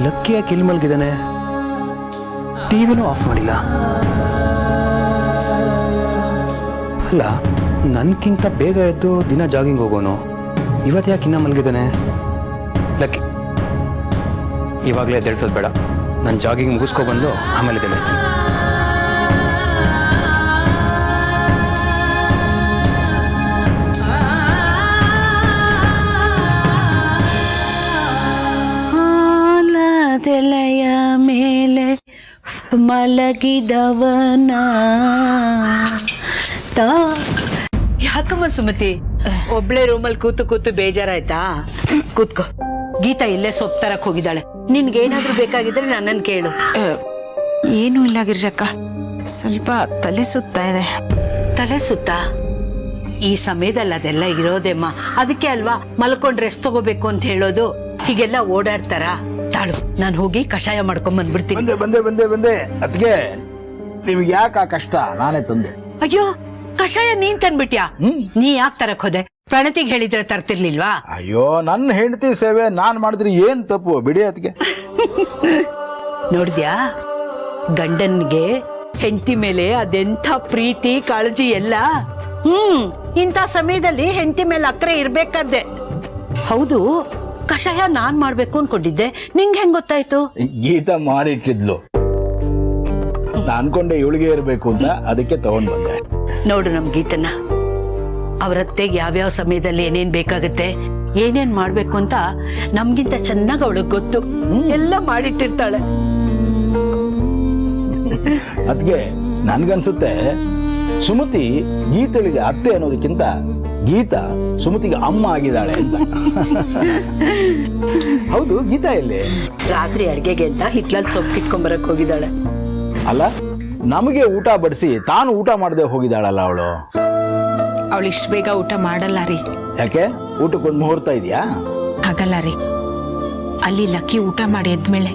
ಲಕ್ಕಿಯ kill ಮಲ್ಗಿದ್ದಾನೆ, ಟಿವಿನೂ of ಮಾಡಿಲ್ಲ. ಅಲ್ಲ, ನನ್ಕಿಂತ ಬೇಗ ಎದ್ದು ದಿನ ಜಾಗಿಂಗ್ ಹೋಗೋನು, ಇವತ್ತು ಯಾಕೆ ಇನ್ನ ಮಲ್ಗಿದ್ದಾನೆ? ಲಕ್ಕಿ, ಇವಾಗಲೇ ಎದ್ದೇಳ್ಸೋದು ಬೇಡ. ನಾನು ಜಾಗಿಂಗ್ ಮುಗಿಸ್ಕೊಬಂದು ಆಮೇಲೆ ಎದ್ದೇಳಿಸ್ತೀನಿ. ಆಲದೆಲೆಯ ಮೇಲೆ ಮಲಗಿದವನ ಯಾಕಮ್ಮ ಸುಮತಿ, ಒಬ್ಳೆ ರೂಮಲ್ಲಿ ಕೂತು ಕೂತು ಬೇಜಾರಾಯ್ತಾ? ಕೂತ್ಕೋ. ಗೀತಾ ಇಲ್ಲೇ ಸೊಪ್ಪು ತರಕ್ ಹೋಗಿದ್ದಾಳೆ. ನಿನ್ಗೇನಾದ್ರೂ ಬೇಕಾಗಿದ್ರೆ ನನ್ನನ್ನು ಕೇಳು. ಏನೂ ಇಲ್ಲ ಗಿರ್ಜಕ್ಕ, ಸ್ವಲ್ಪ ತಲೆ ಸುತ್ತಾ ಇದೆ. ತಲೆ ಸುತ್ತ? ಈ ಸಮಯದಲ್ಲಿ ಅದೆಲ್ಲ ಇರೋದೆಮ್ಮ. ಅದಕ್ಕೆ ಅಲ್ವಾ ಮಲ್ಕೊಂಡ್ ರೆಸ್ಟ್ ತಗೋಬೇಕು ಅಂತ ಹೇಳೋದು. ಹೀಗೆಲ್ಲ ಓಡಾಡ್ತಾರ? ತಾಳು, ನಾನು ಹೋಗಿ ಕಷಾಯ ಮಾಡ್ಕೊಂಡ್ ಬಂದ್ಬಿಡ್ತೀನಿ. ಬಂದೆ ಬಂದೆ ಬಂದೆ ಬಂದೆ ಅದ್ಗೆ ನಿಮ್ಗೆ ಯಾಕೆ ಆ ಕಷ್ಟ? ನಾನೇ ತಂದೆ. ಅಯ್ಯೋ, ಕಷಾಯ ನೀನ್ ತಂದ್ಬಿಟ್ಯಾ? ನೀ ಯಾಕೆ ತರಕ್ ಹೋದೆ? ಪ್ರಣತಿಗೆ ಹೇಳಿದ್ರೆ ತರ್ತಿರ್ಲಿಲ್ವಾ? ಅಯ್ಯೋ, ನನ್ನ ಹೆಂಡತಿ ಸೇವೆ ನಾನ್ ಮಾಡಿದ್ರೆ ಏನ್ ತಪ್ಪು? ಬಿಡಿ ಅದ್ಗೆ. ನೋಡಿದ್ಯಾ, ಗಂಡನ್ಗೆ ಹೆಂಡತಿ ಮೇಲೆ ಅದೆಂಥ ಪ್ರೀತಿ ಕಾಳಜಿ ಎಲ್ಲ. ಇಂಥ ಸಮಯದಲ್ಲಿ ಹೆಂಡತಿ ಮೇಲೆ ಅಕ್ರೆ ಇರ್ಬೇಕಾದ್ದೆ. ಹೌದು, ಕಷಾಯ ನಾನ್ ಮಾಡ್ಬೇಕು ಅನ್ಕೊಂಡಿದ್ದೆ, ನಿಂಗೆ ಹೆಂಗ್ ಗೊತ್ತಾಯ್ತು? ಗೀತಾ ಮಾಡಿಟ್ಟಿದ್ಲು, ಅನ್ಕೊಂಡೆ ಇವಳಿಗೆ ಇರ್ಬೇಕು ಅಂತ, ಅದಕ್ಕೆ ತಗೊಂಡ್ ಬಂದೆ. ನೋಡು ನಮ್ ಗೀತನ, ಅವರತ್ತೆಗೆ ಯಾವ್ಯಾವ ಸಮಯದಲ್ಲಿ ಏನೇನ್ ಬೇಕಾಗುತ್ತೆ, ಏನೇನ್ ಮಾಡ್ಬೇಕು ಅಂತ ನಮ್ಗಿಂತ ಚೆನ್ನಾಗ್ ಅವಳಿಗೆ ಗೊತ್ತು. ಎಲ್ಲ ಮಾಡಿಟ್ಟಿರ್ತಾಳೆ. ಅದ್ಗೆ ನನ್ಗನ್ಸುತ್ತೆ ಸುಮತಿ ಗೀತಳಿಗೆ ಅತ್ತೆ ಅನ್ನೋದಕ್ಕಿಂತ ಗೀತಾ ಸುಮತಿಗೆ ಅಮ್ಮ ಆಗಿದ್ದಾಳೆ ಅಂತ. ಹೌದು, ಗೀತಾ ಎಲ್ಲಿ? ರಾತ್ರಿ ಅಡ್ಗೆಗೆ ಅಂತ ಹಿತ್ಲಲ್ಲಿ ಸೊಪ್ಪು ಕಿತ್ಕೊಂಬರಕ್ ಹೋಗಿದ್ದಾಳೆ. ಅಲ್ಲ, ನಮಗೆ ಊಟ ಬಡಿಸಿ ತಾನು ಊಟ ಮಾಡದೆ ಹೋಗಿದ್ದಾಳಲ್ಲ ಅವಳು. ಅವಳು ಇಷ್ಟು ಬೇಗ ಊಟ ಮಾಡಲ್ಲ ರೀ. ಯಾಕೆ? ಊಟಕ್ಕೊಂದು ಮುಹೂರ್ತ ಇದೆಯಾ? ಹಾಗಲ್ಲ ರೀ, ಅಲ್ಲಿ ಲಕ್ಕಿ ಊಟ ಮಾಡಿ ಎದ್ಮೇಲೆ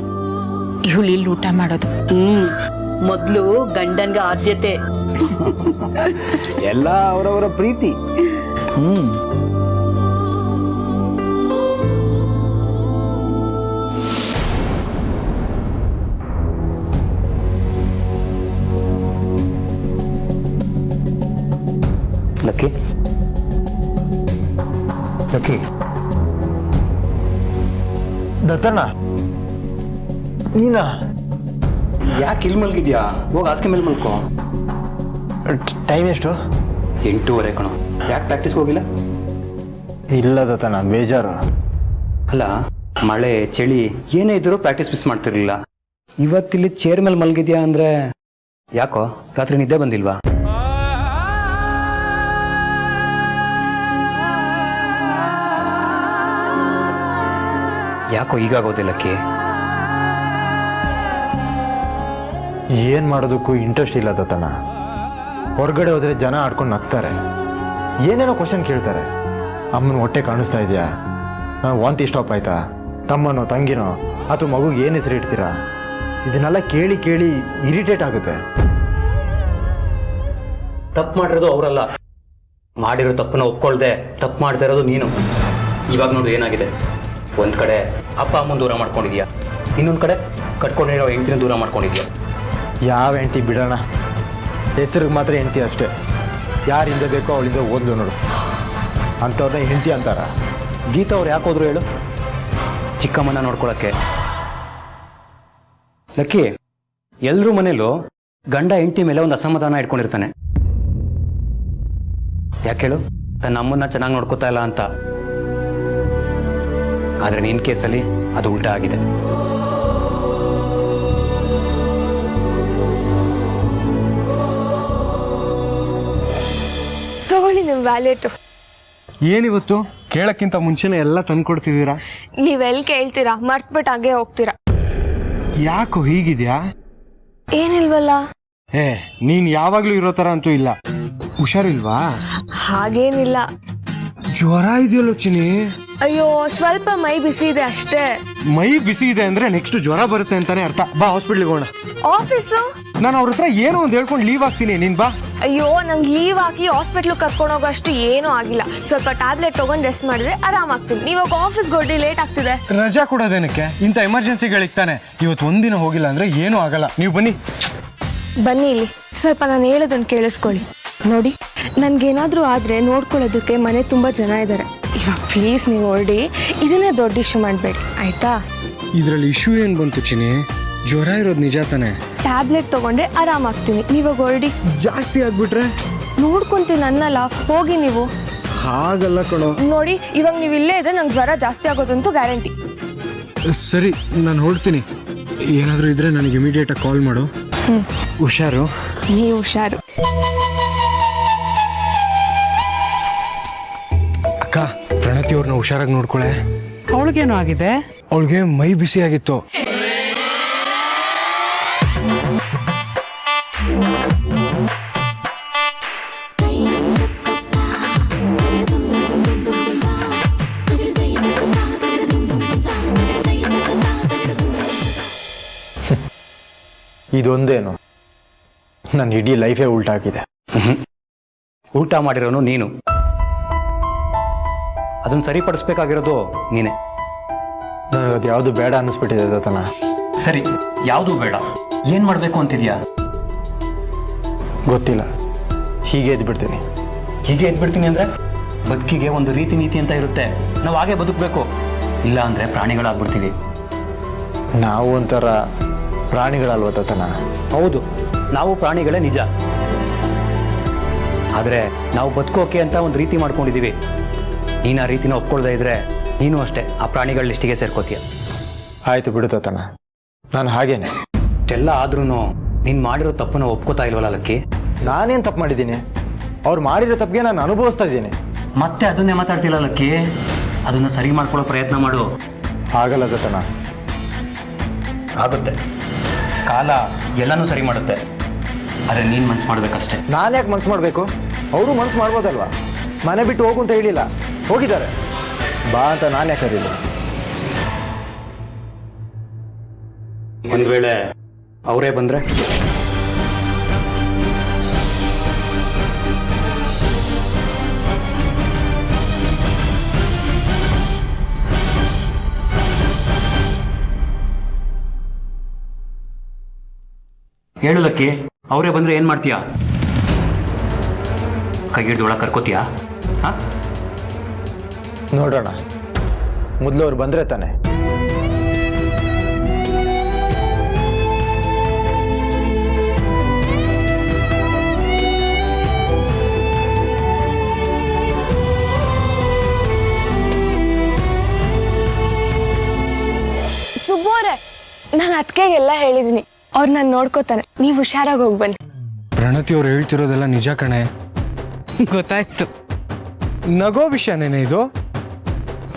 ಇವಳು ಇಲ್ಲಿ ಊಟ ಮಾಡೋದು. ಮೊದ್ಲು ಗಂಡನ್ಗ ಆದ್ಯತೆ. ಎಲ್ಲ ಅವರವರ ಪ್ರೀತಿ. ಲಕ್ಕಿ, ಲಕ್ಕಿ, ದತ್ತಣ್ಣ, ನೀನಾ? ಯಾಕೆ ಇಲ್ಲಿ ಮಲ್ಗಿದ್ಯಾ? ಹೋಗಿ ಹಾಸಿಗೆ ಮೇಲೆ ಮಲ್ಕೋ. ಟೈಮ್ ಎಷ್ಟು? 8:30 ಕಣೋ. ಯಾಕೆ ಪ್ರಾಕ್ಟೀಸ್ಗೆ ಹೋಗಿಲ್ಲ? ಇಲ್ಲ ದತ್ತಣ್ಣ, ಬೇಜಾರು. ಅಲ್ಲ, ಮಳೆ ಚಳಿ ಏನೇ ಇದ್ರೂ ಪ್ರಾಕ್ಟೀಸ್ ಮಿಸ್ ಮಾಡ್ತಿರ್ಲಿಲ್ಲ. ಇವತ್ತಿಲ್ಲಿ ಚೇರ್ ಮೇಲೆ ಮಲ್ಗಿದ್ಯಾ ಅಂದ್ರೆ ಯಾಕೋ? ರಾತ್ರಿ ನಿದ್ದೆ ಬಂದಿಲ್ವಾ? ಯಾಕೋ ಈಗಾಗೋದಿಲ್ಲಕ್ಕೆ? ಏನು ಮಾಡೋದಕ್ಕೂ ಇಂಟ್ರೆಸ್ಟ್ ಇಲ್ಲ ದತ್ತಣ್ಣ. ಹೊರಗಡೆ ಹೋದರೆ ಜನ ಆಡ್ಕೊಂಡು ನಗ್ತಾರೆ, ಏನೇನೋ ಕ್ವಶನ್ ಕೇಳ್ತಾರೆ. ಅಮ್ಮನ ಹೊಟ್ಟೆ ಕಾಣಿಸ್ತಾ ಇದೆಯಾ, ವಾಂತಿ ಸ್ಟಾಪ್ ಆಯ್ತಾ, ತಮ್ಮನೋ ತಂಗಿನೋ ಅಥವಾ ಮಗುಗೆ ಏನು ಹೆಸರು ಇಡ್ತೀರಾ, ಇದನ್ನೆಲ್ಲ ಕೇಳಿ ಕೇಳಿ ಇರಿಟೇಟ್ ಆಗುತ್ತೆ. ತಪ್ಪು ಮಾಡಿರೋದು ಅವರಲ್ಲ, ಮಾಡಿರೋ ತಪ್ಪನ್ನ ಒಪ್ಕೊಳ್ದೆ ತಪ್ಪು ಮಾಡ್ತಾ ಇರೋದು ನೀನು. ಇವಾಗ ನೋಡು ಏನಾಗಿದೆ. ಒಂದ್ ಕಡೆ ಅಪ್ಪ ಅಮ್ಮನ ದೂರ ಮಾಡ್ಕೊಂಡಿದ್ಯಾ, ಇನ್ನೊಂದ್ ಕಡೆ ಕಟ್ಕೊಂಡಿರೋ ಹೆಂಡತಿನ ದೂರ ಮಾಡ್ಕೊಂಡಿದ್ಯಾ. ಯಾವ ಹೆಂಡ್ತಿ ಬಿಡೋಣ, ಹೆಸರಿಗೆ ಮಾತ್ರ ಹೆಂಡ್ತಿ ಅಷ್ಟೇ. ಯಾರಿಂದ ಬೇಕೋ ಅವಳಿಂದ ಓದ್ಲು ನೋಡು, ಅಂಥವ್ರನ್ನ ಹೆಂಡ್ತಿ ಅಂತಾರ. ಗೀತಾ ಅವ್ರು ಯಾಕೆ ಹೋದ್ರು ಹೇಳು? ಚಿಕ್ಕಮ್ಮನ ನೋಡ್ಕೊಳಕ್ಕೆ. ಲಕ್ಕಿ, ಎಲ್ರೂ ಮನೇಲೂ ಗಂಡ ಹೆಂಡತಿ ಮೇಲೆ ಒಂದು ಅಸಮಾಧಾನ ಇಟ್ಕೊಂಡಿರ್ತಾನೆ. ಯಾಕೆ ಹೇಳು? ತನ್ನ ಅಮ್ಮನ್ನ ಚೆನ್ನಾಗಿ ನೋಡ್ಕೋತಾ ಇಲ್ಲ ಅಂತ. ಆದ್ರೆ ನಿನ್ ಕೇಸಲ್ಲಿ ಅದು ಉಲ್ಟಾ ಆಗಿದೆ. ತಗೊಳ್ಳಿ ನಿಮ್ಮ ವ್ಯಾಲೆಟು. ಏನಿವತ್ತು ಕೇಳಕ್ಕಿಂತ ಮುಂಚೆನೆ ಎಲ್ಲ ತಂದ್ಕೊಡ್ತಿದ್ದೀರಾ? ನೀವೆಲ್ಲಿ ಕೇಳ್ತೀರಾ, ಮರ್ತ್ಬಿಟ್ಟು ಹಾಗೆ ಹೋಗ್ತೀರಾ. ಯಾಕೋ ಹೀಗಿದ್ಯಾ? ಏನಿಲ್ವಲ್ಲ. ನೀನ್ ಯಾವಾಗ್ಲೂ ಇರೋ ತರ ಅಂತೂ ಇಲ್ಲ. ಹುಷಾರಿಲ್ವಾ? ಹಾಗೇನಿಲ್ಲ. ಜ್ವರ ಇದೆಯಲ್ಲೋ ಚಿನಿ? ಅಯ್ಯೋ, ಸ್ವಲ್ಪ ಮೈ ಬಿಸಿ ಇದೆ ಅಷ್ಟೇ. ಮೈ ಬಿಸಿ ಇದೆ ಅಂದ್ರೆ ನೆಕ್ಸ್ಟ್ ಜ್ವರ ಬರುತ್ತೆ ಅಂತಾನೆ ಅರ್ಥ. ಬಾ ಹಾಸ್ಪಿಟ್ಲಿಗೆ ಹೋಗೋಣ. ಆಫೀಸು? ನಾನು ಅವ್ರ ಹತ್ರ ಏನೋ ಒಂದು ಹೇಳ್ಕೊಂಡು ಲೀವ್ ಆಗ್ತೀನಿ, ನೀನ್ ಬಾ. ಅಯ್ಯೋ ನಂಗೆ ಲೀವ್ ಹಾಕಿ ಹಾಸ್ಪಿಟ್ಲಿಗೆ ಕರ್ಕೊಂಡೋಗೋ ಅಷ್ಟು ಏನೂ ಆಗಿಲ್ಲ. ಸ್ವಲ್ಪ ಟ್ಯಾಬ್ಲೆಟ್ ತೊಗೊಂಡು ರೆಸ್ಟ್ ಮಾಡಿದ್ರೆ ಆರಾಮಾಗ್ತೀನಿ. ನೀವಾಗ ಆಫೀಸ್ಗೆ ಹೊರಡಿ ಲೇಟ್ ಆಗ್ತಿದೆ. ರಜಾ ಕೊಡೋದೇನಕ್ಕೆ? ಇಂಥ ಎಮರ್ಜೆನ್ಸಿಗಳಿಗೆ ತಾನೆ. ಇವತ್ತು ಒಂದಿನ ಹೋಗಿಲ್ಲ ಅಂದ್ರೆ ಏನೂ ಆಗಲ್ಲ. ನೀವು ಬನ್ನಿ. ಬನ್ನಿ ಇಲ್ಲಿ, ಸ್ವಲ್ಪ ನಾನು ಹೇಳೋದನ್ನು ಕೇಳಿಸ್ಕೊಳ್ಳಿ. ನೋಡಿ, ನನಗೇನಾದರೂ ಆದರೆ ನೋಡ್ಕೊಳ್ಳೋದಕ್ಕೆ ಮನೆ ತುಂಬ ಜನ ಇದ್ದಾರೆ. ಇವಾಗ ಪ್ಲೀಸ್ ನೀವು ಹೊರಡಿ, ಇದನ್ನೇ ದೊಡ್ಡ ಇಶ್ಯೂ ಮಾಡಬೇಡಿ ಆಯಿತಾ? ಇದರಲ್ಲಿ ಇಶ್ಯೂ ಏನು ಬಂತು ಚಿನಿ? ಜ್ವರ ಇರೋದು ನಿಜ ತಾನೆ? ಟ್ಯಾಬ್ಲೆಟ್ ತೊಗೊಂಡ್ರೆ ಆರಾಮಾಗ್ತೀನಿ. ನೀವಾಗ ಹೊರಡಿ. ಜಾಸ್ತಿ ಆಗ್ಬಿಟ್ರೆ ನೋಡ್ಕೊಂತೀನಿ ಅನ್ನಲ್ಲ, ಹೋಗಿ ನೀವು. ಹಾಗಲ್ಲ ಕಣೋ. ನೋಡಿ, ಇವಾಗ ನೀವು ಇಲ್ಲೇ ಇದ್ರೆ ನಂಗೆ ಜ್ವರ ಜಾಸ್ತಿ ಆಗೋದಂತೂ ಗ್ಯಾರಂಟಿ. ಸರಿ, ನಾನು ಹೊರಡ್ತೀನಿ. ಏನಾದರೂ ಇದ್ರೆ ನನಗೆ ಇಮಿಡಿಯೇಟಾಗಿ ಕಾಲ್ ಮಾಡು. ಹುಷಾರು. ನೀವು ಹುಷಾರು. ಅಕ್ಕ, ಪ್ರಣತಿ ಅವ್ರನ್ನ ಹುಷಾರಾಗಿ ನೋಡ್ಕೊಳೆ. ಅವಳಿಗೇನು ಆಗಿದೆ? ಅವಳಿಗೆ ಮೈ ಬಿಸಿ ಆಗಿತ್ತು. ಇದೊಂದೇನು ನನ್ನ ಇಡೀ ಲೈಫೇ ಉಲ್ಟಾಗಿದೆ. ಉಲ್ಟಾ ಮಾಡಿರೋನು ನೀನು, ಅದನ್ನ ಸರಿಪಡಿಸ್ಬೇಕಾಗಿರೋದು ನೀನೆ. ನನಗದು ಯಾವುದು ಬೇಡ ಅನ್ನಿಸ್ಬಿಟ್ಟಿದೆ ದತ್ತನ. ಸರಿ, ಯಾವುದೂ ಬೇಡ. ಏನು ಮಾಡಬೇಕು ಅಂತಿದ್ಯಾ? ಗೊತ್ತಿಲ್ಲ, ಹೀಗೆ ಎದ್ಬಿಡ್ತೀನಿ. ಹೀಗೆ ಎದ್ಬಿಡ್ತೀನಿ ಅಂದರೆ ಬದುಕಿಗೆ ಒಂದು ರೀತಿ ನೀತಿ ಅಂತ ಇರುತ್ತೆ. ನಾವು ಹಾಗೆ ಬದುಕಬೇಕು. ಇಲ್ಲ ಅಂದರೆ ಪ್ರಾಣಿಗಳಾಗ್ಬಿಡ್ತೀವಿ. ನಾವು ಒಂಥರ ಪ್ರಾಣಿಗಳಲ್ವ ದತ್ತನ? ಹೌದು, ನಾವು ಪ್ರಾಣಿಗಳೇ ನಿಜ. ಆದರೆ ನಾವು ಬದುಕೋಕೆ ಅಂತ ಒಂದು ರೀತಿ ಮಾಡ್ಕೊಂಡಿದ್ದೀವಿ. ನೀನು ಆ ರೀತಿನ ಒಪ್ಕೊಳ್ದೇ ಇದ್ರೆ ನೀನು ಅಷ್ಟೇ ಆ ಪ್ರಾಣಿಗಳ ಲಿಸ್ಟಿಗೆ ಸೇರ್ಕೋತೀಯ. ಆಯಿತು ಬಿಡು ದತ್ತನ, ನಾನು ಹಾಗೇನೆ. ಇಷ್ಟೆಲ್ಲ ಆದ್ರೂ ನೀನು ಮಾಡಿರೋ ತಪ್ಪನ್ನ ಒಪ್ಕೋತಾ ಇಲ್ವಲ್ಲ ಲಕ್ಕಿ? ನಾನೇನು ತಪ್ಪು ಮಾಡಿದ್ದೀನಿ? ಅವ್ರು ಮಾಡಿರೋ ತಪ್ಪಿಗೆ ನಾನು ಅನುಭವಿಸ್ತಾ ಇದ್ದೀನಿ. ಮತ್ತೆ ಅದನ್ನೇ ಮಾತಾಡ್ತಿಲ್ಲ ಲಕ್ಕಿ. ಅದನ್ನು ಸರಿ ಮಾಡ್ಕೊಳ್ಳೋ ಪ್ರಯತ್ನ ಮಾಡು. ಆಗಲ್ಲ ದತ್ತನ. ಆಗುತ್ತೆ, ಕಾಲ ಎಲ್ಲನೂ ಸರಿ ಮಾಡುತ್ತೆ. ಆದರೆ ನೀನು ಮನ್ಸು ಮಾಡ್ಬೇಕಷ್ಟೆ. ನಾನು ಯಾಕೆ ಮನ್ಸು ಮಾಡಬೇಕು? ಅವರು ಮನ್ಸು ಮಾಡ್ಬೋದಲ್ವಾ? ಮನೆ ಬಿಟ್ಟು ಹೋಗು ಅಂತ ಹೇಳಿಲ್ಲ, ಹೋಗಿದ್ದಾರೆ. ಬಾ ಅಂತ ನಾನು ಯಾಕೆ ಕರೀಲಿ? ಒಂದು ವೇಳೆ ಅವರೇ ಬಂದರೆ? ಹೇಳು ಲಕ್ಕಿ, ಅವರೇ ಬಂದರೆ ಏನು ಮಾಡ್ತೀಯಾ? ಕೈ ಹಿಡಿದು ಒಳಗೆ ಕರ್ಕೋತೀಯಾ? ಹಾಂ, ನೋಡೋಣ. ಮೊದಲು ಅವ್ರು ಬಂದರೆ ತಾನೆ. ಸುಬ್ಬೋರೆ, ನಾನು ಅತ್ತಿಗೆಗೆಲ್ಲ ಹೇಳಿದ್ದೀನಿ. ಅವ್ರು ನಾನು ನೋಡ್ಕೋತಾನೆ. ನೀವು ಹುಷಾರಾಗಿ ಹೋಗಿ ಬನ್ನಿ. ಪ್ರಣತಿ ಅವ್ರು ಹೇಳ್ತಿರೋದೆಲ್ಲ ನಿಜ ಕಣೆ. ಗೊತ್ತಾಯ್ತು. ನಗೋ ವಿಷಯನೇನೆ ಇದು?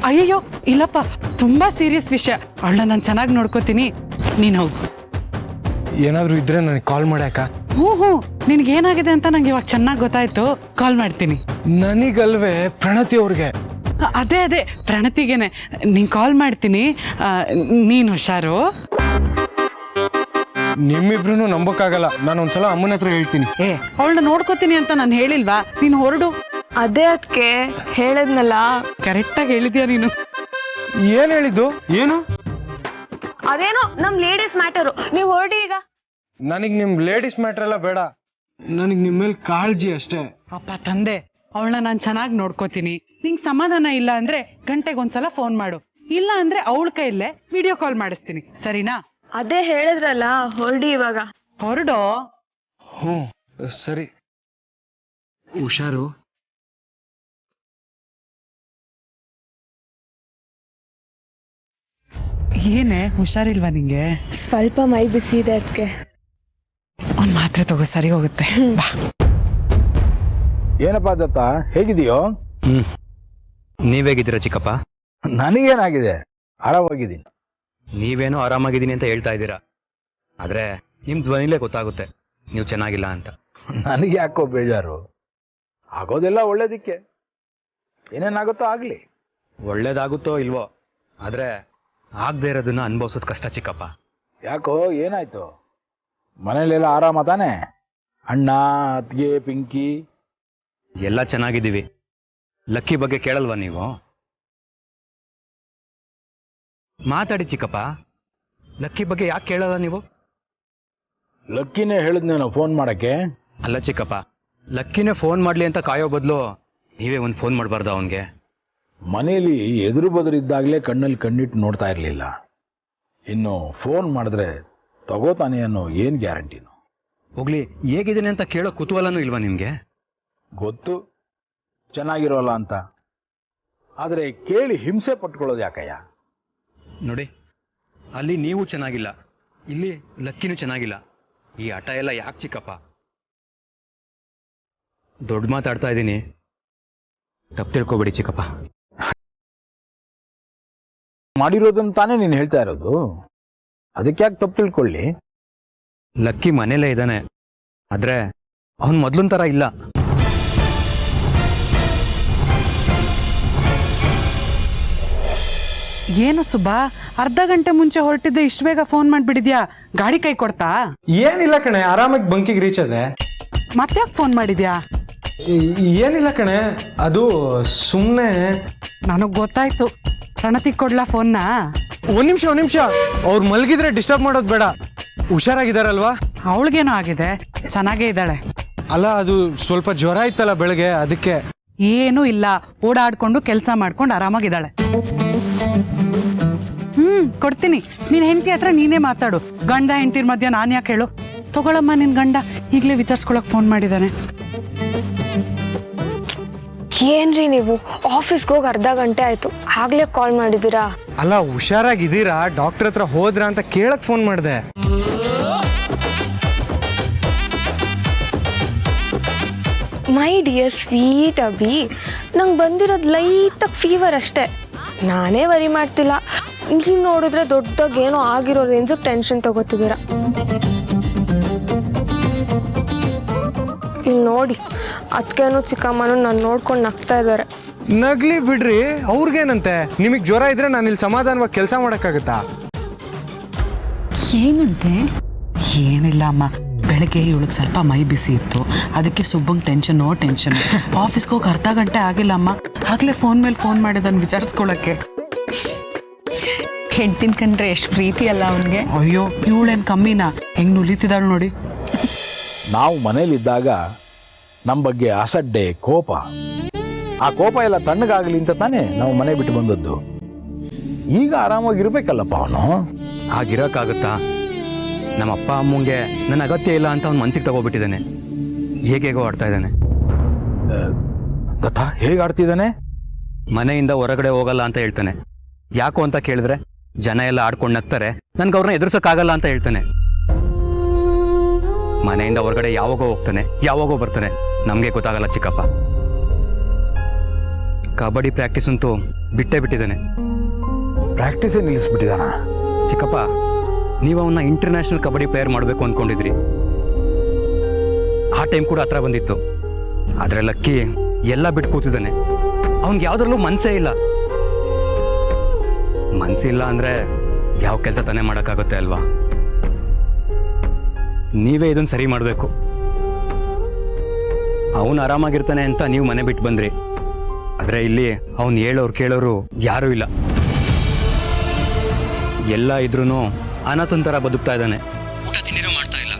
ಅಯ್ಯಯ್ಯೋ ಇಲ್ಲಪ್ಪ, ತುಂಬಾ ಸೀರಿಯಸ್ ವಿಷಯ. ಅವಳನ್ನ ನಾನು ಚೆನ್ನಾಗಿ ನೋಡ್ಕೋತೀನಿ, ನೀನು ಹೋಗು. ಏನಾದರೂ ಇದ್ರೆ ನನಗೆ ಕಾಲ್ ಮಾಡ್ಯಾಕ? ಹ್ಞೂ, ನಿನ್ಗೇನಾಗಿದೆ ಅಂತ ನಂಗೆ ಇವಾಗ ಚೆನ್ನಾಗಿ ಗೊತ್ತಾಯ್ತು. ಕಾಲ್ ಮಾಡ್ತೀನಿ. ನನಗಲ್ವೇ, ಪ್ರಣತಿ ಅವ್ರಿಗೆ. ಅದೇ ಪ್ರಣತಿಗೇನೆ ನೀನು ಕಾಲ್ ಮಾಡ್ತೀನಿ. ನೀನು ಹುಷಾರು. ನಿಮ್ಮಿಬ್ರು ನಂಬಕ್ಕಾಗಲ್ಲ. ನಾನು ಒಂದ್ಸಲ ಅಮ್ಮನ ಹತ್ರ ಹೇಳ್ತೀನಿ. ಅವಳನ್ನ ನೋಡ್ಕೋತೀನಿ ಅಂತ ನಾನು ಹೇಳಿಲ್ವಾ? ನೀನು ಹೊರಡು. ಅದೇ ಅದಕ್ಕೆ ಹೇಳದ್ನಲ್ಲ. ಕರೆಕ್ಟಾಗಿ ಹೇಳಿದ್ಯಾ ನೀನು. ಏನ್ ಹೇಳಿದ್ದು? ಏನು? ಅದೇನೋ ನಮ್ ಲೇಡೀಸ್ ಮ್ಯಾಟರು. ನೀವು ಹೊರಡಿ ಈಗ. ನನಗೆ ನಿಮ್ ಲೇಡೀಸ್ ಮ್ಯಾಟರ್ ಎಲ್ಲ ಬೇಡ. ನನಗೆ ನಿಮ್ಮ ಮೇಲೆ ಕಾಳಜಿ ಅಷ್ಟೇ. ಅಪ್ಪ ತಂದೆ, ಅವಳನ್ನ ನಾನು ಚೆನ್ನಾಗಿ ನೋಡ್ಕೋತೀನಿ. ನಿಂಗೆ ಸಮಾಧಾನ ಇಲ್ಲ ಅಂದ್ರೆ ಗಂಟೆಗೊಂದ್ಸಲ ಫೋನ್ ಮಾಡು. ಇಲ್ಲ ಅಂದ್ರೆ ಅವಳ ಕೈಯಲ್ಲೇ ವಿಡಿಯೋ ಕಾಲ್ ಮಾಡಿಸ್ತೀನಿ, ಸರಿನಾ? ಅದೇ ಹೇಳಿದ್ರಲ್ಲ, ಹೊರಡಿ ಇವಾಗ. ಹೊರಡೋ. ಹ್ಞೂ ಸರಿ, ಹುಷಾರು. ಏನೇ ಹುಷಾರಿಲ್ವಾ ನಿಂಗೆ? ಸ್ವಲ್ಪ ಮೈ ಬಿಸಿ ಇದೆ ಅದಕ್ಕೆ. ಒಂದ್ ಮಾತ್ರೆ ತಗೋ, ಸರಿ ಹೋಗುತ್ತೆ. ಬಾ. ಏನಪ್ಪ ದತ್ತ, ಹೇಗಿದೆಯೋ? ನೀವೇಗಿದ್ದೀರಾ ಚಿಕ್ಕಪ್ಪ? ನನಗೇನಾಗಿದೆ? ಆರಾಮಾಗಿದ್ದೀನಿ. ನೀವೇನೋ ಆರಾಮಾಗಿದ್ದೀನಿ ಅಂತ ಹೇಳ್ತಾ ಇದ್ದೀರಾ, ಆದರೆ ನಿಮ್ಮ ಧ್ವನಿಲೇ ಗೊತ್ತಾಗುತ್ತೆ ನೀವು ಚೆನ್ನಾಗಿಲ್ಲ ಅಂತ. ನನಗೆ ಯಾಕೋ ಬೇಜಾರು? ಆಗೋದೆಲ್ಲ ಒಳ್ಳೇದಕ್ಕೆ. ಏನೇನಾಗುತ್ತೋ ಆಗಲಿ. ಒಳ್ಳೇದಾಗುತ್ತೋ ಇಲ್ವೋ, ಆದರೆ ಆಗದೆ ಇರೋದನ್ನ ಅನುಭವಿಸೋದು ಕಷ್ಟ ಚಿಕ್ಕಪ್ಪ. ಯಾಕೋ, ಏನಾಯ್ತು? ಮನೇಲೆಲ್ಲ ಆರಾಮ ತಾನೆ? ಅಣ್ಣ, ಅತ್ತಿಗೆ, ಪಿಂಕಿ ಎಲ್ಲ ಚೆನ್ನಾಗಿದ್ದೀವಿ. ಲಕ್ಕಿ ಬಗ್ಗೆ ಕೇಳಲ್ವಾ ನೀವು? ಮಾತಾಡಿ ಚಿಕ್ಕಪ್ಪ, ಲಕ್ಕಿ ಬಗ್ಗೆ ಯಾಕೆ ಕೇಳಲ್ಲ ನೀವು? ಲಕ್ಕಿನೇ ಹೇಳಿದ್ನೇನೋ ಫೋನ್ ಮಾಡಕ್ಕೆ. ಅಲ್ಲ ಚಿಕ್ಕಪ್ಪ, ಲಕ್ಕಿನೇ ಫೋನ್ ಮಾಡ್ಲಿ ಅಂತ ಕಾಯೋ ಬದಲು ನೀವೇ ಒಂದು ಫೋನ್ ಮಾಡಬಾರ್ದು ಅವನಿಗೆ? ಮನೇಲಿ ಎದುರು ಬದುರಿದ್ದಾಗಲೇ ಕಣ್ಣಲ್ಲಿ ಕಣ್ಣಿಟ್ಟು ನೋಡ್ತಾ ಇರಲಿಲ್ಲ. ಇನ್ನು ಫೋನ್ ಮಾಡಿದ್ರೆ ತಗೋತಾನೆ ಅನ್ನೋ ಏನು ಗ್ಯಾರಂಟಿನು? ಹೋಗ್ಲಿ, ಹೇಗಿದ್ದೇನೆ ಅಂತ ಕೇಳೋ ಕುತೂಹಲನೂ ಇಲ್ವಾ ನಿಮಗೆ? ಗೊತ್ತು ಚೆನ್ನಾಗಿರೋಲ್ಲ ಅಂತ, ಆದರೆ ಕೇಳಿ ಹಿಂಸೆ ಪಟ್ಕೊಳ್ಳೋದು ಯಾಕಯ್ಯ? ನೋಡಿ, ಅಲ್ಲಿ ನೀವು ಚೆನ್ನಾಗಿಲ್ಲ, ಇಲ್ಲಿ ಲಕ್ಕಿನೂ ಚೆನ್ನಾಗಿಲ್ಲ. ಈ ಆಟ ಎಲ್ಲ ಯಾಕೆ ಚಿಕ್ಕಪ್ಪ? ದೊಡ್ಡ ಮಾತಾಡ್ತಾ ಇದ್ದೀನಿ, ತಪ್ಪು ತಿಳ್ಕೊಬೇಡಿ ಚಿಕ್ಕಪ್ಪ. ಮಾಡಿರೋದನ್ನ ತಾನೇ ನೀನು ಹೇಳ್ತಾ ಇರೋದು, ಅದಕ್ಕೆ ಯಾಕೆ ತಪ್ಪು ತಿಳ್ಕೊಳ್ಳಿ? ಲಕ್ಕಿ ಮನೇಲೇ ಇದ್ದಾನೆ, ಆದ್ರೆ ಅವನ್ ಮೊದ್ಲಿನ ಥರ ಇಲ್ಲ. ಏನು ಸುಬ್ಬಾ, ಅರ್ಧ ಗಂಟೆ ಮುಂಚೆ ಹೊರಟಿದ್ದೆ, ಇಷ್ಟು ಬೇಗ ಫೋನ್ ಮಾಡ್ಬಿಡಿದ್ಯಾ? ಗಾಡಿ ಕೈ ಕೊಡ್ತಾ? ಏನಿಲ್ಲ ಕಣೆ, ಆರಾಮಾಗಿ ಬಂಕಿಗೆ ರೀಚ್ ಅದೆ. ಮತ್ತ್ಯಾಕೆ ಫೋನ್ ಮಾಡಿದ್ಯಾ? ಏನಿಲ್ಲ ಕಣೆ, ಅದು ಸುಮ್ಮನೆ. ನನಗೆ ಗೊತ್ತಾಯ್ತು. ಪ್ರಣತಿಗೆ ಕೊಡ್ಲಾ ಫೋನ್ನ? ಒಂದ್ ನಿಮಿಷ, ಅವ್ರು ಮಲಗಿದ್ರೆ ಡಿಸ್ಟರ್ಬ್ ಮಾಡೋದು ಬೇಡ. ಹುಷಾರಾಗಿದ್ದಾರಲ್ವಾ? ಅವಳಿಗೇನೋ ಆಗಿದೆ, ಚೆನ್ನಾಗೇ ಇದ್ದಾಳೆ. ಅಲ್ಲ, ಅದು ಸ್ವಲ್ಪ ಜ್ವರ ಇತ್ತಲ್ಲ ಬೆಳಗ್ಗೆ, ಅದಕ್ಕೆ. ಏನೂ ಇಲ್ಲ, ಓಡಾಡ್ಕೊಂಡು ಕೆಲಸ ಮಾಡ್ಕೊಂಡು ಆರಾಮಾಗಿದ್ದಾಳೆ. ಕೊಡ್ತೀನಿ. ನಿನ್ ಹೆಂಡತಿ ಹತ್ರ ನೀನೇ ಮಾತಾಡು. ಗಂಡ ಹೆಂಡತಿರ ಮಧ್ಯ ನಾನು ಯಾಕೆ ಹೇಳು? ತಗೊಳಮ್ಮ, ನಿನ್ ಗಂಡ ಈಗಲೇ ವಿಚಾರಿಸ್ಕೊಳಕ್ ಫೋನ್ ಮಾಡಿದ್ದಾನೆ. ಏನ್ರಿ ನೀವು, ಆಫೀಸ್ಗೆ ಹೋಗಿ ಅರ್ಧ ಗಂಟೆ ಆಯ್ತು, ಆಗ್ಲೇ ಕಾಲ್ ಮಾಡಿದ್ದೀರಾ? ಅಲ್ಲ, ಹುಷಾರಾಗಿದ್ದೀರಾ, ಡಾಕ್ಟರ್ ಹತ್ರ ಹೋದ್ರಾ ಅಂತ ಕೇಳಕ್ ಫೋನ್ ಮಾಡಿದೆ. ಮೈ ಡಿಯರ್ ಸ್ವೀಟ್ ಅಭಿ, ನಂಗೆ ಬಂದಿರೋದು ಲೈಟಾಗಿ ಫೀವರ್ ಅಷ್ಟೇ. ನಾನೇ ವರಿ ಮಾಡ್ತಿಲ್ಲ, ನೀವು ನೋಡಿದ್ರೆ ದೊಡ್ಡದಾಗಿ ಏನೋ ಆಗಿರೋ ರೇಂಜಿಗೆ ಟೆನ್ಷನ್ ತಗೋತಿದ್ದೀರಾ. ಇಲ್ಲಿ ನೋಡಿ, ಅದಕ್ಕೇನು ಚಿಕ್ಕಮ್ಮನೂ ನಾನು ನೋಡ್ಕೊಂಡು ನಗ್ತಾ ಇದ್ದಾರೆ. ನಗ್ಲಿ ಬಿಡ್ರಿ, ಅವ್ರಿಗೇನಂತೆ? ನಿಮಗೆ ಜ್ವರ ಇದ್ರೆ ನಾನು ಇಲ್ಲಿ ಸಮಾಧಾನವಾಗಿ ಕೆಲಸ ಮಾಡೋಕ್ಕಾಗತ್ತಾ? ಏನಂತೆ? ಏನಿಲ್ಲ ಅಮ್ಮ, ಬೆಳಗ್ಗೆ ಇವಳಿಗೆ ಸ್ವಲ್ಪ ಮೈ ಬಿಸಿ ಇತ್ತು, ಅದಕ್ಕೆ ಸುಬ್ಬಂಗೆ ಟೆನ್ಷನ್. ಆಫೀಸ್ಗೆ ಹೋಗಿ ಅರ್ಧ ಗಂಟೆ ಆಗಿಲ್ಲ ಅಮ್ಮ, ಆಗಲೇ ಫೋನ್ ಮೇಲೆ ಫೋನ್ ಮಾಡಿದನ್ನು ವಿಚಾರಿಸ್ಕೊಳಕ್ಕೆ. ಹೆಂಡ್ತಿನ ಕಂಡ್ರೆ ಎಷ್ಟು ಪ್ರೀತಿ ಅಲ್ಲ ಅವನಿಗೆ. ಅಯ್ಯೋ, ಇವಳೇನು ಕಮ್ಮಿನಾ, ಹೆಂಗೆ ನುಲಿತಿದ್ದಾಳು ನೋಡಿ. ನಾವು ಮನೇಲಿದ್ದಾಗ ನಮ್ಮ ಬಗ್ಗೆ ಅಸಡ್ಡೆ, ಕೋಪ, ಆ ಕೋಪ ಎಲ್ಲ ತಣ್ಣಗಾಗಲಿ ಅಂತ ತಾನೇ ನಾವು ಮನೆ ಬಿಟ್ಟು ಬಂದದ್ದು. ಈಗ ಆರಾಮಾಗಿರ್ಬೇಕಲ್ಲಪ್ಪ ಅವನು. ಆಗಿರೋಕ್ಕಾಗುತ್ತಾ? ನಮ್ಮ ಅಪ್ಪ ಅಮ್ಮಂಗೆ ನನ್ನ ಅಗತ್ಯ ಇಲ್ಲ ಅಂತ ಅವ್ನು ಮನ್ಸಿಗೆ ತಗೋಬಿಟ್ಟಿದ್ದಾನೆ. ಹೇಗೇಗೋ ಆಡ್ತಾ ಇದ್ದಾನೆ. ಗೊತ್ತಾ ಹೇಗೆ ಆಡ್ತಿದ್ದಾನೆ? ಮನೆಯಿಂದ ಹೊರಗಡೆ ಹೋಗಲ್ಲ ಅಂತ ಹೇಳ್ತಾನೆ. ಯಾಕೋ ಅಂತ ಕೇಳಿದ್ರೆ ಜನ ಎಲ್ಲ ಆಡ್ಕೊಂಡು ನಗ್ತಾರೆ, ನನ್ಗೆ ಅವ್ರನ್ನ ಎದುರಿಸೋಕ್ಕಾಗಲ್ಲ ಅಂತ ಹೇಳ್ತಾನೆ. ಮನೆಯಿಂದ ಹೊರಗಡೆ ಯಾವಾಗೋ ಹೋಗ್ತಾನೆ, ಯಾವಾಗೋ ಬರ್ತಾನೆ, ನಮಗೆ ಗೊತ್ತಾಗಲ್ಲ ಚಿಕ್ಕಪ್ಪ. ಕಬಡ್ಡಿ ಪ್ರಾಕ್ಟೀಸ್ ಅಂತೂ ಬಿಟ್ಟೇ ಬಿಟ್ಟಿದ್ದಾನೆ. ಪ್ರಾಕ್ಟೀಸೇ ನಿಲ್ಲಿಸ್ಬಿಟ್ಟಿದಾನ? ಚಿಕ್ಕಪ್ಪ, ನೀವು ಅವನ್ನ ಇಂಟರ್ನ್ಯಾಷನಲ್ ಕಬಡ್ಡಿ ಪ್ಲೇಯರ್ ಮಾಡಬೇಕು ಅಂದ್ಕೊಂಡಿದ್ರಿ. ಆ ಟೈಮ್ ಕೂಡ ಹತ್ರ ಬಂದಿತ್ತು. ಆದರೆ ಲಕ್ಕಿ ಎಲ್ಲ ಬಿಟ್ಟು ಕೂತಿದ್ದಾನೆ. ಅವ್ನಿಗೆ ಯಾವುದ್ರಲ್ಲೂ ಮನಸ್ಸೇ ಇಲ್ಲ. ಮನಸ್ಸಿಲ್ಲ ಅಂದರೆ ಯಾವ ಕೆಲಸ ತಾನೇ ಮಾಡೋಕ್ಕಾಗುತ್ತೆ ಅಲ್ವಾ? ನೀವೇ ಇದನ್ನು ಸರಿ ಮಾಡಬೇಕು. ಅವನು ಆರಾಮಾಗಿರ್ತಾನೆ ಅಂತ ನೀವು ಮನೆ ಬಿಟ್ಟು ಬಂದ್ರಿ, ಆದರೆ ಇಲ್ಲಿ ಅವನು ಹೇಳೋರು ಕೇಳೋರು ಯಾರೂ ಇಲ್ಲ. ಎಲ್ಲ ಇದ್ರೂ ಅನಾಥನ ಥರ ಬದುಕ್ತಾ ಇದ್ದಾನೆ. ಊಟ ತಿಂಡಿನೂ ಮಾಡ್ತಾ ಇಲ್ಲ.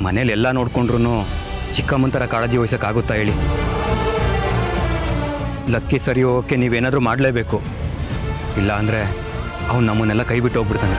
ಮನೇಲಿ ಎಲ್ಲ ನೋಡ್ಕೊಂಡ್ರು ಚಿಕ್ಕಮ್ಮನ ಥರ ಕಾಳಜಿ ವಹಿಸೋಕ್ಕಾಗುತ್ತಾ ಹೇಳಿ? ಲಕ್ಕಿ ಸರಿ ಹೋಗೋಕ್ಕೆ ನೀವೇನಾದರೂ ಮಾಡಲೇಬೇಕು. ಇಲ್ಲ ಅಂದರೆ ಅವ್ನು ನಮ್ಮನ್ನೆಲ್ಲ ಕೈ ಬಿಟ್ಟು ಹೋಗ್ಬಿಡ್ತಾನೆ.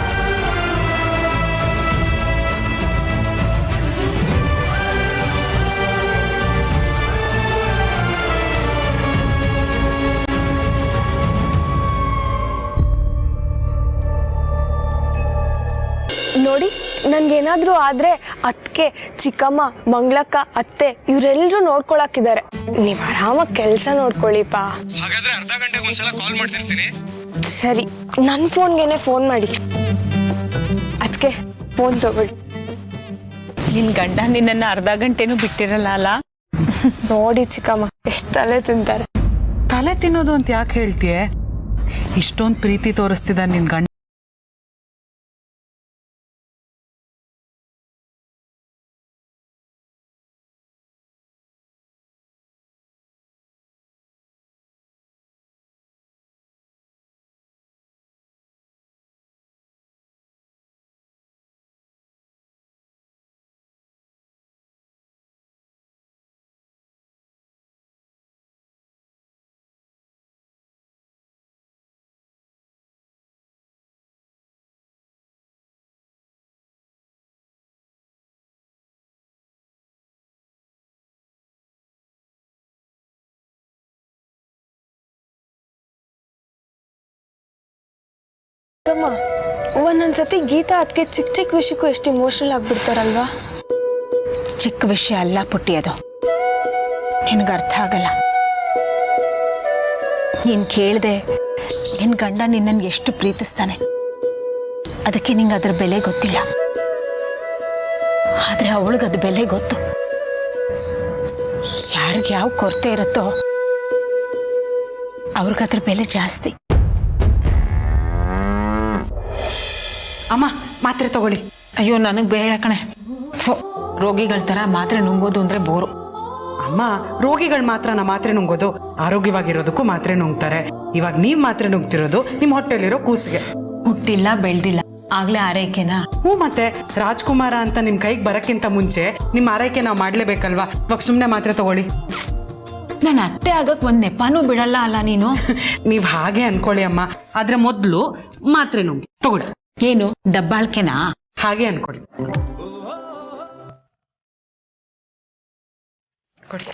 ನೋಡಿ, ನನ್ಗೇನಾದ್ರೂ ಆದ್ರೆ ಅತ್ತೆ, ಚಿಕ್ಕಮ್ಮ, ಮಂಗ್ಳಕ್ಕ, ಅತ್ತೆ ಇವರೆಲ್ಲರೂ ನೋಡ್ಕೊಳಕಿದ್ದಾರೆ. ನೀವ್ ಆರಾಮಾಗಿ ಕೆಲಸ ನೋಡ್ಕೊಳ್ಳಿಪ್ಪ. ಹಾಗಾದ್ರೆ ಅರ್ಧ ಗಂಟೆಗೆ ಒಂದ್ಸಲ ಕಾಲ್ ಮಾಡ್ತಿರ್ತೀನಿ. ಸರಿ, ನನ್ನ ಫೋನ್ಗೆನೆ ಫೋನ್ ಮಾಡಿ. ಅದಕ್ಕೆ ಫೋನ್ ತಗೊಳ್ಳಿ. ನಿನ್ ಗಂಡ ನಿನ್ನನ್ನು ಅರ್ಧ ಗಂಟೆನೂ ಬಿಟ್ಟಿರಲ್ಲ ಅಲ್ಲ? ನೋಡಿ ಚಿಕ್ಕಮ್ಮ, ಎಷ್ಟು ತಲೆ ತಿಂತಾರೆ. ತಲೆ ತಿನ್ನೋದು ಅಂತ ಯಾಕೆ ಹೇಳ್ತೀಯ? ಇಷ್ಟೊಂದು ಪ್ರೀತಿ ತೋರಿಸ್ತಿದ್ದ ನಿನ್ ಗಂಡ. ಅಮ್ಮ ಒಂದೊಂದ್ಸತಿ ಗೀತಾ ಅದಕ್ಕೆ ಚಿಕ್ಕ ಚಿಕ್ಕ ವಿಷಯಕ್ಕೂ ಎಷ್ಟು ಇಮೋಷನಲ್ ಆಗ್ಬಿಡ್ತಾರಲ್ವಾ? ಚಿಕ್ಕ ವಿಷಯ ಅಲ್ಲ ಪುಟ್ಟಿ, ಅದು ನಿನಗೆ ಅರ್ಥ ಆಗಲ್ಲ. ನೀನು ಕೇಳಿದೆ ನಿನ್ನ ಗಂಡ ನಿನ್ನನ್ನು ಎಷ್ಟು ಪ್ರೀತಿಸ್ತಾನೆ, ಅದಕ್ಕೆ ನಿಂಗೆ ಅದ್ರ ಬೆಲೆ ಗೊತ್ತಿಲ್ಲ. ಆದರೆ ಅವಳಿಗದು ಬೆಲೆ ಗೊತ್ತು. ಯಾರಿಗೆ ಯಾವ ಕೊರತೆ ಇರುತ್ತೋ ಅವ್ರಿಗದ್ರ ಬೆಲೆ ಜಾಸ್ತಿ. ಅಮ್ಮ ಮಾತ್ರೆ ತಗೊಳ್ಳಿ. ಅಯ್ಯೋ ನನಗೆ ಬೇಡ ಕಣೆ. ರೋಗಿಗಳ ಥರ ಮಾತ್ರೆ ನುಂಗೋದು ಅಂದರೆ ಬೋರು. ಅಮ್ಮ, ರೋಗಿಗಳು ಮಾತ್ರ ಮಾತ್ರೆ ನುಂಗೋದು, ಆರೋಗ್ಯವಾಗಿರೋದಕ್ಕೂ ಮಾತ್ರೆ ನುಂಗ್ತಾರೆ. ಇವಾಗ ನೀವ್ ಮಾತ್ರೆ ನುಂಗ್ತಿರೋದು ನಿಮ್ಮ ಹೊಟ್ಟೆಲಿರೋ ಕೂಸಿಗೆ. ಹುಟ್ಟಿಲ್ಲ ಬೆಳ್ದಿಲ್ಲ, ಆಗ್ಲೇ ಆರೈಕೆನಾ? ಹ್ಞೂ, ಮತ್ತೆ ರಾಜ್ಕುಮಾರ ಅಂತ ನಿಮ್ ಕೈಗೆ ಬರಕ್ಕಿಂತ ಮುಂಚೆ ನಿಮ್ಮ ಆರೈಕೆ ನಾವು ಮಾಡ್ಲೇಬೇಕಲ್ವಾ? ಇವಾಗ ಸುಮ್ಮನೆ ಮಾತ್ರೆ ತಗೊಳ್ಳಿ. ನಾನು ಅತ್ತೆ ಆಗಕ್ ಒಂದ್ ನೆಪಾನೂ ಬಿಡಲ್ಲ ಅಲ್ಲ ನೀನು. ನೀವ್ ಹಾಗೆ ಅನ್ಕೊಳ್ಳಿ ಅಮ್ಮ, ಆದ್ರೆ ಮೊದ್ಲು ಮಾತ್ರೆ ನುಂಗಿ ತಗೊಳ್ಳಿ. ಏನು ದಬ್ಬಾಳ್ಕೆನಾ? ಹಾಗೆ ಅನ್ಕೊಳ್ಳಿ. ಕೊಡಿ.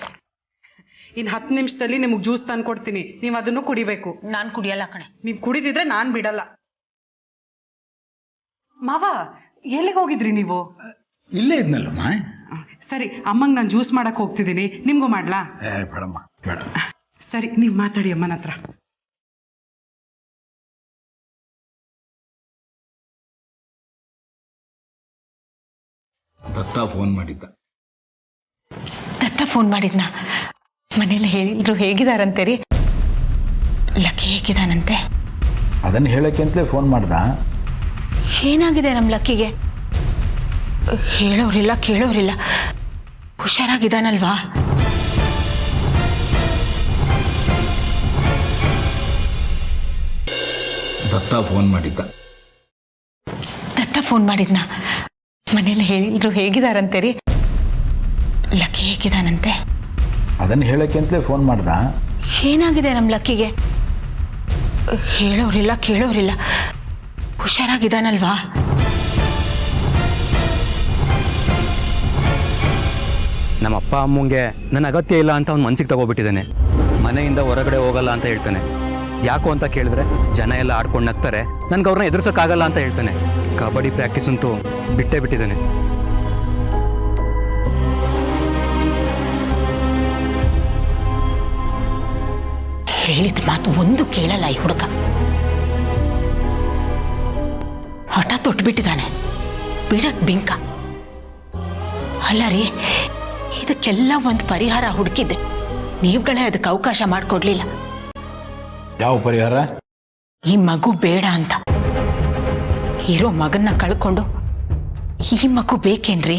ಇನ್ 10 ನಿಮಿಷದಲ್ಲಿ ನಿಮಗ್ ಜ್ಯೂಸ್ ತಂದು ಕೊಡ್ತೀನಿ, ನೀವ್ ಅದನ್ನು ಕುಡಿಬೇಕು. ನಾನ್ ಕುಡಿಯಲ್ಲ ಕಣೆ. ನೀವ್ ಕುಡಿದಿದ್ರೆ ನಾನ್ ಬಿಡಲ್ಲ. ಮಾವ, ಎಲ್ಲಿಗೆ ಹೋಗಿದ್ರಿ ನೀವು? ಇಲ್ಲೇ ಇದ್ನಲ್ಲಮ್ಮ. ಸರಿ, ಅಮ್ಮಂಗ್ ನಾನು ಜ್ಯೂಸ್ ಮಾಡಕ್ ಹೋಗ್ತಿದ್ದೀನಿ, ನಿಮ್ಗೂ ಮಾಡ್ಲಾ? ಬೇಡಮ್ಮ, ಬೇಡ. ಸರಿ, ನೀವ್ ಮಾತಾಡಿ ಅಮ್ಮನ ಹತ್ರ. ದತ್ತ ಫೋನ್ ಮಾಡಿದ್ದ. ದತ್ತ ಫೋನ್ ಮಾಡಿದ್ನ? ಮನೇಲಿ ಹೇಳಿದ್ರು ಹೇಗಿದಾರಂತೆ ರೀ? ಲಕ್ಕಿ ಹೇಗಿದಾನಂತೆ? ಅದನ್ನು ಹೇಳಕ್ಕೆ ಅಂತಲೇ ಫೋನ್ ಮಾಡ್ದ. ಏನಾಗಿದೆ ನಮ್ಮ ಲಕ್ಕಿಗೆ? ಹೇಳೋರಿಲ್ಲ ಕೇಳೋರಿಲ್ಲ, ಹುಷಾರಾಗಿದ್ದಾನಲ್ವಾ? ದತ್ತ ಫೋನ್ ಮಾಡಿದ್ದ. ದತ್ತ ಫೋನ್ ಮಾಡಿದ್ನ? ಮನೇಲಿ ಹೇಳಿದ್ರು ಹೇಗಿದಾರಂತೆ ರೀ? ಲಕ್ಕಿ ಹೇಗಿದಾನಂತೆ? ಅದನ್ನು ಹೇಳಕ್ಕೆ ಅಂತಲೇ ಫೋನ್ ಮಾಡ್ದ. ಏನಾಗಿದೆ ನಮ್ಮ ಲಕ್ಕಿಗೆ? ಹೇಳೋರಿಲ್ಲ ಕೇಳೋರಿಲ್ಲ, ಹುಷಾರಾಗಿದ್ದಾನಲ್ವಾ? ನಮ್ಮ ಅಪ್ಪ ಅಮ್ಮಂಗೆ ನನ್ನ ಅಗತ್ಯ ಇಲ್ಲ ಅಂತ ಅವ್ನು ಮನ್ಸಿಗೆ ತಗೋಬಿಟ್ಟಿದ್ದಾನೆ. ಮನೆಯಿಂದ ಹೊರಗಡೆ ಹೋಗಲ್ಲ ಅಂತ ಹೇಳ್ತಾನೆ. ಯಾಕೋ ಅಂತ ಕೇಳಿದ್ರೆ ಜನ ಎಲ್ಲ ಆಡ್ಕೊಂಡು ನಗ್ತಾರೆ, ನನ್ಗೆ ಅವ್ರನ್ನ ಎದುರಿಸೋಕ್ಕಾಗಲ್ಲ ಅಂತ ಹೇಳ್ತಾನೆ. ಕಬಡ್ಡಿ ಪ್ರಾಕ್ಟೀಸ್ ಅಂತೂ ಬಿಟ್ಟೇ ಬಿಟ್ಟಿದ್ದಾನೆ. ಹೇಳಿದ ಮಾತು ಒಂದು ಕೇಳಲ್ಲ ಈ ಹುಡುಗ. ಹಠ ತೊಟ್ಬಿಟ್ಟಿದ್ದಾನೆ, ಬಿಡಕ್ ಬಿಂಕ. ಅಲ್ಲ ರೀ, ಇದಕ್ಕೆಲ್ಲ ಒಂದು ಪರಿಹಾರ ಹುಡುಕಿದ್ದೆ, ನೀವುಗಳೇ ಅದಕ್ಕೆ ಅವಕಾಶ ಮಾಡಿಕೊಡ್ಲಿಲ್ಲ. ಯಾವ ಪರಿಹಾರ? ಈ ಮಗು ಬೇಡ ಅಂತ. ಇರೋ ಮಗನ್ನ ಕಳ್ಕೊಂಡು ಈ ಮಗು ಬೇಕೇನ್ರಿ?